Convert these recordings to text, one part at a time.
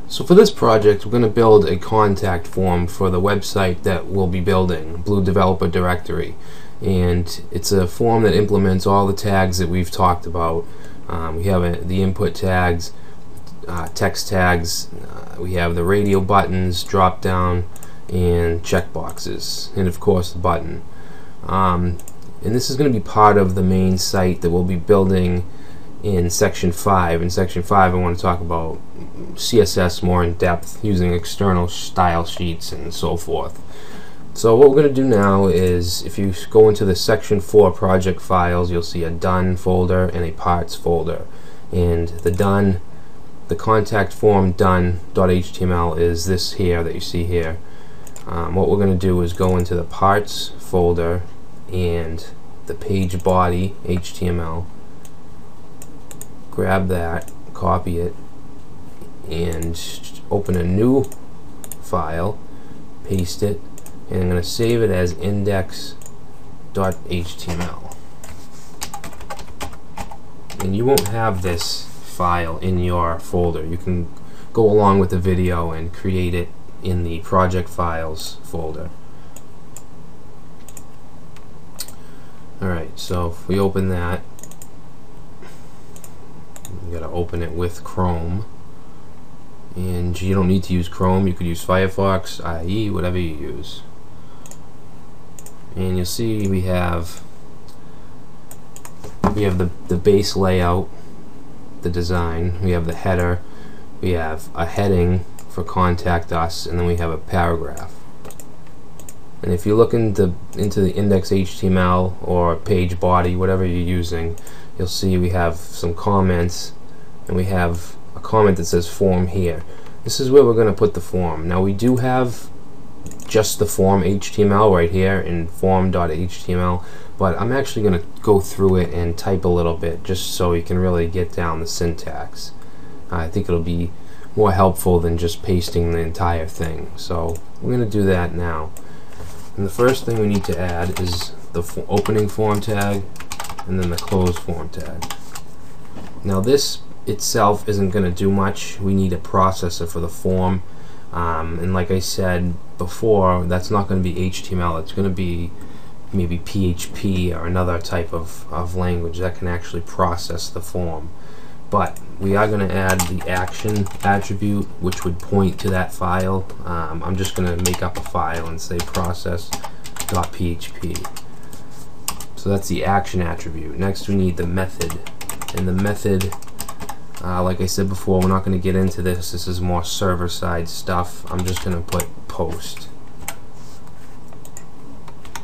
So for this project, we're going to build a contact form for the website that we'll be building, Blue Developer Directory. And it's a form that implements all the tags that we've talked about. We have the input tags, text tags, we have the radio buttons, drop down, and checkboxes, and of course the button. And this is going to be part of the main site that we'll be building in section 5. In section 5 I want to talk about CSS more in depth using external style sheets and so forth. So what we're going to do now is, if you go into the section 4 project files, you'll see a done folder and a parts folder. And the contact form done.html is this here that you see here. What we're going to do is go into the parts folder and the page body HTML, grab that, copy it, and open a new file, paste it, and I'm going to save it as index.html. And you won't have this file in your folder. You can go along with the video and create it in the project files folder. Alright, so if we open that, you gotta open it with Chrome, and you don't need to use Chrome, you could use Firefox, IE, whatever you use. And you'll see we have the base layout, the design, we have the header, we have a heading for contact us, and then we have a paragraph. And if you look into the index HTML or page body, whatever you're using, you'll see we have some comments, and we have a comment that says form here. This is where we're going to put the form. Now we do have just the form HTML right here in form.html, but I'm actually going to go through it and type a little bit just so you can really get down the syntax. I think it'll be more helpful than just pasting the entire thing. So we're going to do that now. And the first thing we need to add is the opening form tag and then the close form tag. Now this itself isn't going to do much. We need a processor for the form, and like I said before, that's not going to be HTML. It's going to be maybe PHP or another type of language that can actually process the form. But we are going to add the action attribute, which would point to that file. I'm just going to make up a file and say process.php. So that's the action attribute. Next we need the method. And the method, like I said before, we're not going to get into this. This is more server-side stuff. I'm just going to put post.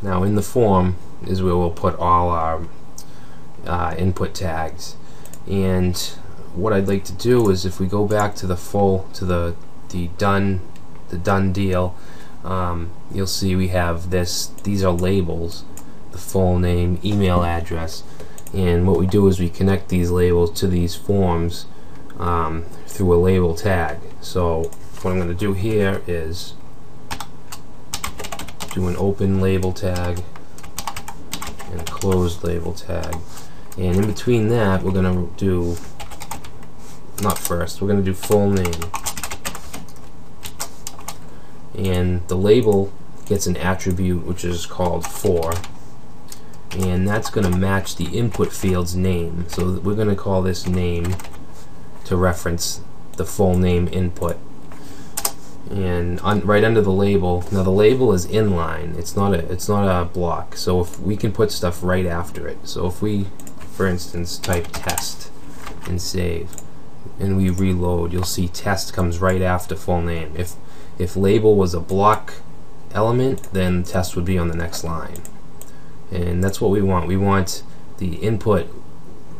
Now in the form is where we'll put all our input tags. And what I'd like to do is, if we go back to the done deal, you'll see we have these are labels, the full name, email address, and what we do is we connect these labels to these forms through a label tag. So what I'm going to do here is do an open label tag and a closed label tag. And in between that, we're going to do, we're going to do full name. And the label gets an attribute which is called for, and that's going to match the input field's name. So we're going to call this name to reference the full name input. And right under the label, now the label is inline. It's not a block. So if we can put stuff right after it. So if we, for instance, type test and save, and we reload, you'll see test comes right after full name. If label was a block element, then test would be on the next line. And that's what we want. We want the input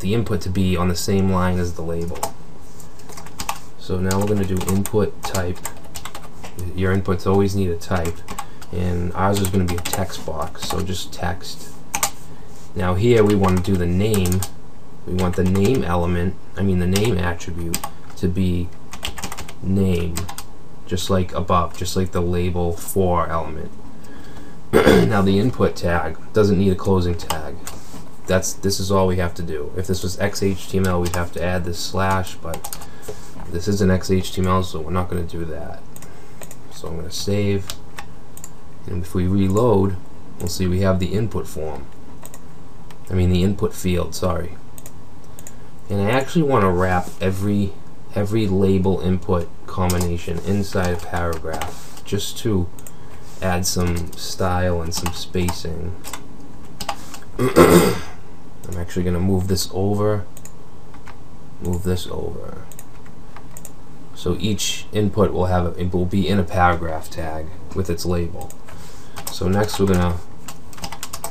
to be on the same line as the label. So now we're going to do input type. Your inputs always need a type, and ours is going to be a text box, so just text. Now here we want to do the name. We want the name element, the name attribute, to be name, just like above, just like the label for element. Now the input tag doesn't need a closing tag. This is all we have to do. If this was XHTML, we'd have to add this slash, but this isn't XHTML, so we're not going to do that. So I'm going to save, and if we reload, we'll see we have the input form. I mean the input field, sorry. And I actually want to wrap every label input combination inside a paragraph, just to add some style and some spacing. I'm actually going to move this over, so each input will have it will be in a paragraph tag with its label. So next we're going to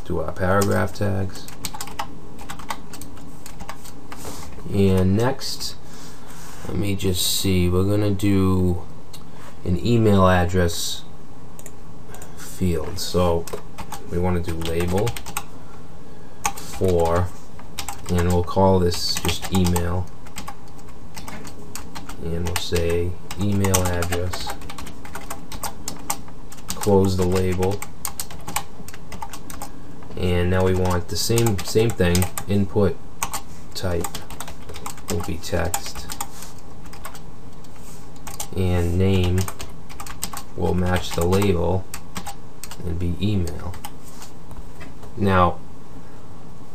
do our paragraph tags, and next, let me just see, we're going to do an email address field. So we want to do label for, and we'll call this just email, and we'll say email address, close the label, and now we want the same thing. Input type will be text, and name will match the label and be email. Now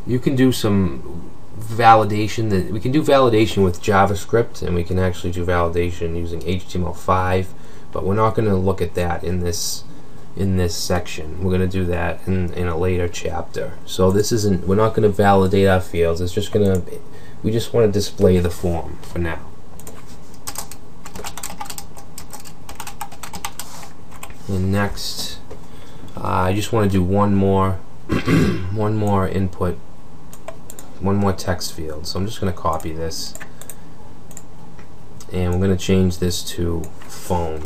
you can do some validation. That we can do validation with JavaScript, and we can actually do validation using HTML5, but we're not going to look at that in this section. We're going to do that in a later chapter. So this isn't, we're not going to validate our fields. It's just going to, we just want to display the form for now. And next, I just want to do one more input, one more text field. So I'm just going to copy this, and we're going to change this to phone.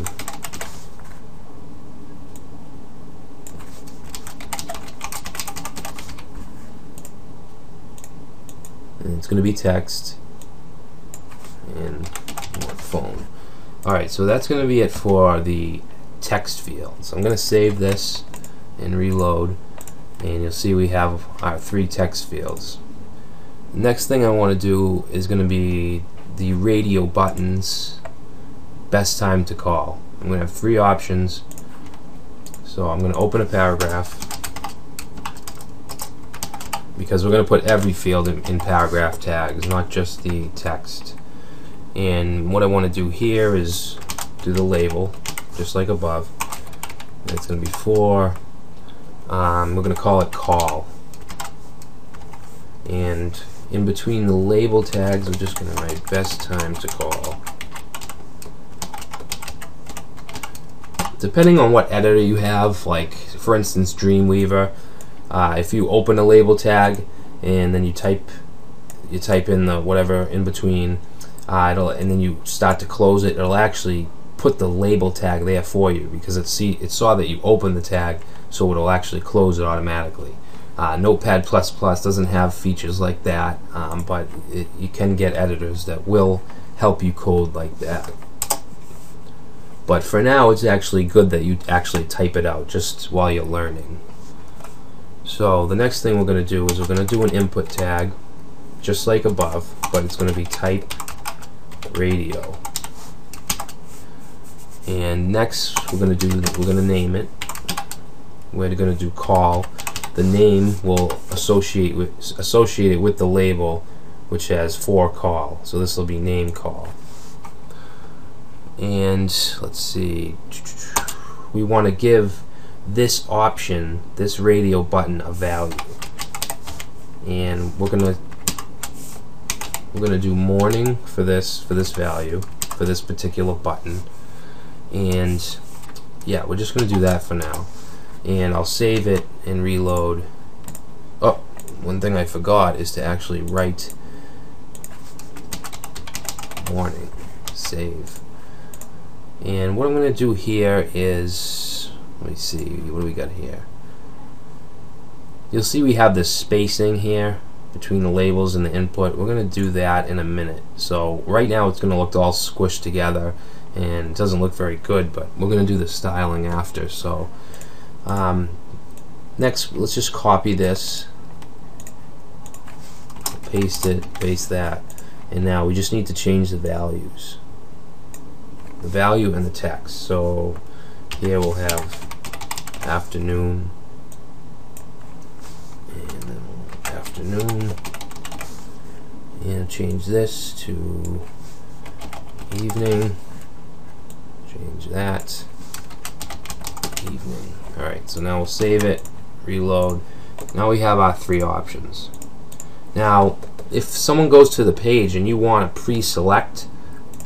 And it's going to be text and phone. Alright, so that's going to be it for the text field. So I'm going to save this and reload, and you'll see we have our 3 text fields. The next thing I want to do is going to be the radio buttons, best time to call. I'm going to have 3 options. So I'm going to open a paragraph, because we're going to put every field in paragraph tags, not just the text. And what I want to do here is do the label, just like above. And it's going to be for, we're going to call it call. And in between the label tags, I'm just going to write best time to call. Depending on what editor you have, like for instance Dreamweaver, if you open a label tag and then you type in the whatever in between, and then you start to close it, it'll actually put the label tag there for you, because it saw that you opened the tag, so it'll actually close it automatically. Notepad++ doesn't have features like that, but you can get editors that will help you code like that. But for now, it's actually good that you actually type it out just while you're learning. So the next thing we're going to do is we're going to do an input tag, just like above, but it's going to be type radio. And next we're going to name it. We're going to do call. The name will associate it with the label, which has for call. So this will be name call. And let's see, we want to give this option, this radio button, a value, and we're gonna do morning for this value, for this particular button. And yeah, we're just gonna do that for now, and I'll save it and reload. Oh, one thing I forgot is to actually write morning. Save. And what I'm going to do here is, let me see, what do we got here? You'll see we have this spacing here between the labels and the input. We're going to do that in a minute. So right now it's going to look all squished together and it doesn't look very good, but we're going to do the styling after. So next, let's just copy this, paste it, paste that, and now we just need to change the values. the value and the text. So here we'll have afternoon, and then afternoon, and change this to evening, change that, evening. Alright, so now we'll save it, reload. Now we have our three options. Now if someone goes to the page and you want to pre-select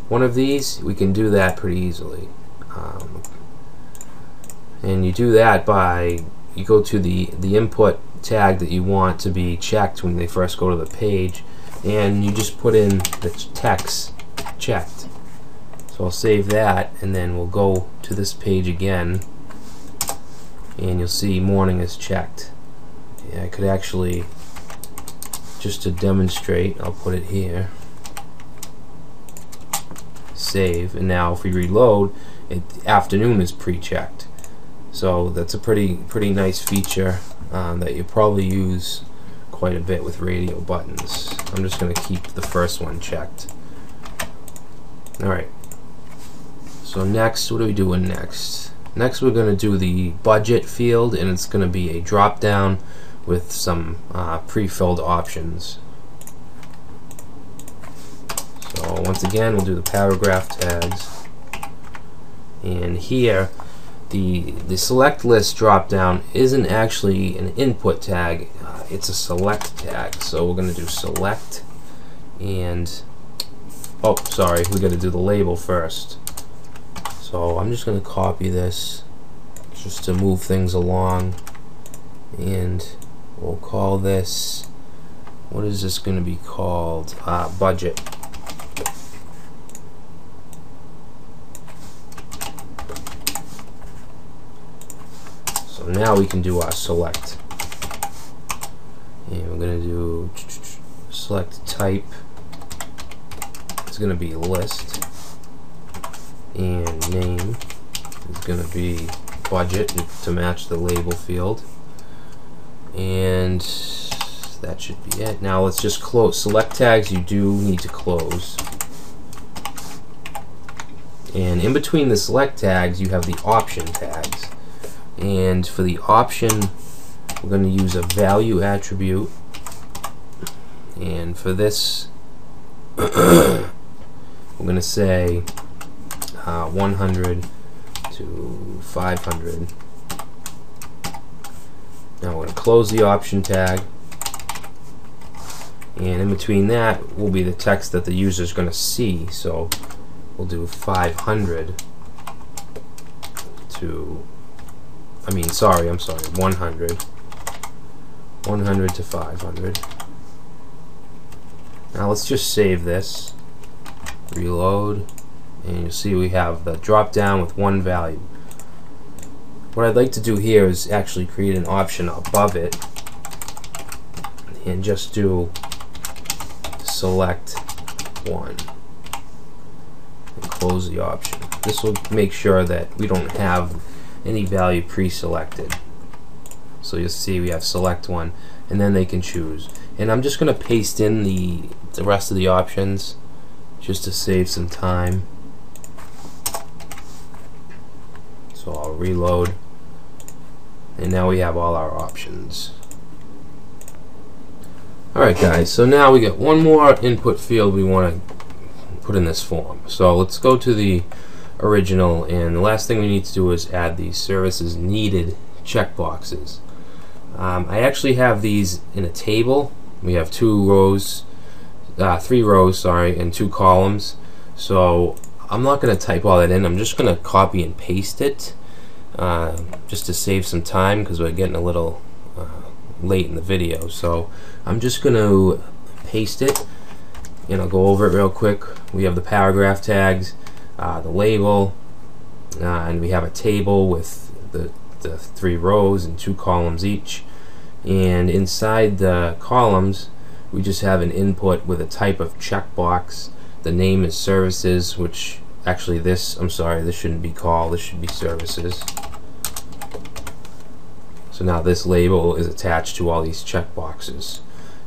one of these, we can do that pretty easily. And you do that by, you go to the input tag that you want to be checked when they first go to the page, and you just put in the text checked. So I'll save that, and then we'll go to this page again, and you'll see morning is checked. Yeah, I could actually, just to demonstrate, I'll put it here, save, and now if we reload, afternoon is pre-checked. So that's a pretty nice feature that you probably use quite a bit with radio buttons. I'm just going to keep the first one checked. Alright, so next, what are we doing next? Next we're going to do the budget field, and it's going to be a drop down with some pre-filled options. So once again, we'll do the paragraph tags, and here the select list drop down isn't actually an input tag, it's a select tag. So we're going to do select, and oh sorry, we got to do the label first. So I'm just going to copy this just to move things along, and we'll call this, what is this going to be called? Budget. So now we can do our select, and we're going to do select type. It's going to be list, and name is going to be budget to match the label field, and that should be it. Now let's just close. Select tags you do need to close, and in between the select tags you have the option tags, and for the option we're going to use a value attribute, and for this we're going to say 100 to 500. Now we're going to close the option tag, and in between that will be the text that the user is going to see. So we'll do 500 to, I'm sorry, 100 to 500. Now let's just save this, reload, and you'll see we have the drop down with one value. What I'd like to do here is actually create an option above it and just do select one and close the option. This will make sure that we don't have any value pre-selected. So you'll see we have select one, and then they can choose. And I'm just going to paste in the rest of the options just to save some time. So I'll reload, and now we have all our options. Alright guys, so now we got one more input field we want to put in this form. So let's go to the original, and the last thing we need to do is add these services needed checkboxes. I actually have these in a table. We have 3 rows, and 2 columns. So I'm not going to type all that in. I'm just going to copy and paste it, just to save some time because we're getting a little late in the video. So I'm just going to paste it, and I'll go over it real quick. We have the paragraph tags, the label, and we have a table with the 3 rows and 2 columns each. And inside the columns we just have an input with a type of checkbox. The name is services, which actually this shouldn't be call, this should be services. So now this label is attached to all these checkboxes,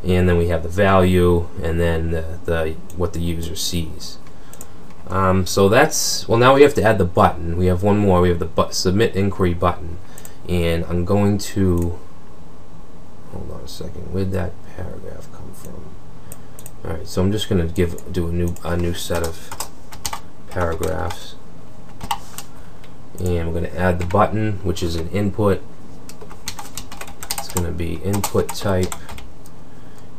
and then we have the value, and then the what the user sees. So that's, well, now we have to add the button. We have one more. We have the submit inquiry button, and I'm going to, hold on a second, where'd that paragraph come from? Alright, so I'm just going to do a new set of paragraphs, and we're going to add the button, which is an input. It's going to be input type,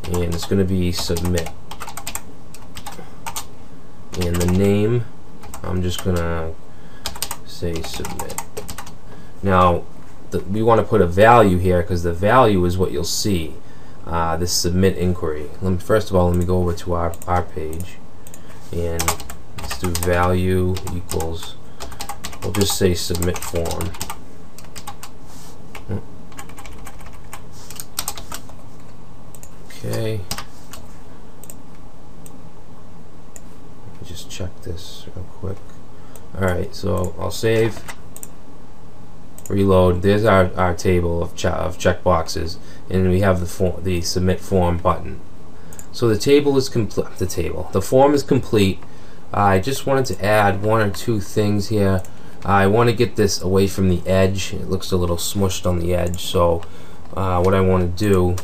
and it's going to be submit. And the name, I'm just going to say submit. Now, we want to put a value here, because the value is what you'll see, this submit inquiry. First of all, let me go over to our page, and let's do value equals, we'll just say submit form. Okay. Just check this real quick. Alright, so I'll save, reload. There's our table of checkboxes, and we have the submit form button. So the table is complete. The form is complete. I just wanted to add one or two things here. I want to get this away from the edge. It looks a little smushed on the edge, so what I want to do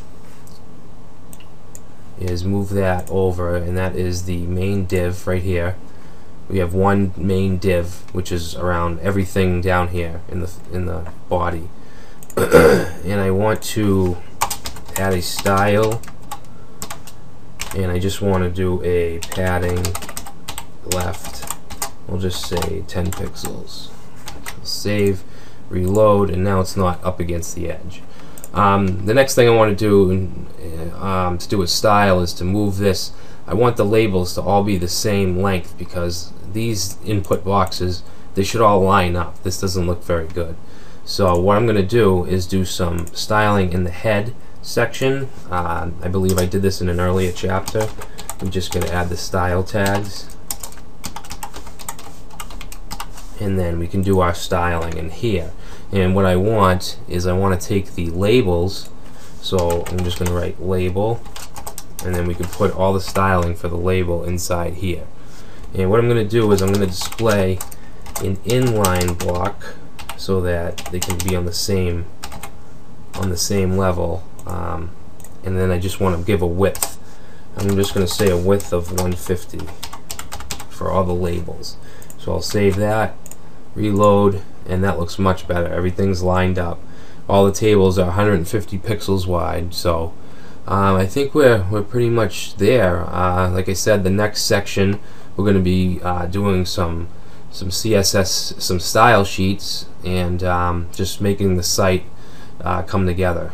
is move that over, and that is the main div right here. We have one main div which is around everything down here in the body. And I want to add a style, and I just want to do a padding left, we'll just say 10 pixels. Save, reload, and now it's not up against the edge. The next thing I want to do with style is to move this. I want the labels to all be the same length, because these input boxes, they should all line up. This doesn't look very good. So what I'm going to do is do some styling in the head section. I believe I did this in an earlier chapter. I'm just going to add the style tags, and then we can do our styling in here. And what I want is, I want to take the labels, so I'm just going to write label, and then we can put all the styling for the label inside here. And what I'm going to do is, I'm going to display an inline block so that they can be on the same level, and then I just want to give a width. I'm just going to say a width of 150 for all the labels. So I'll save that, reload, and that looks much better. Everything's lined up. All the tables are 150 pixels wide, so I think we're pretty much there. Like I said, the next section we're going to be doing some CSS, some style sheets, and just making the site come together.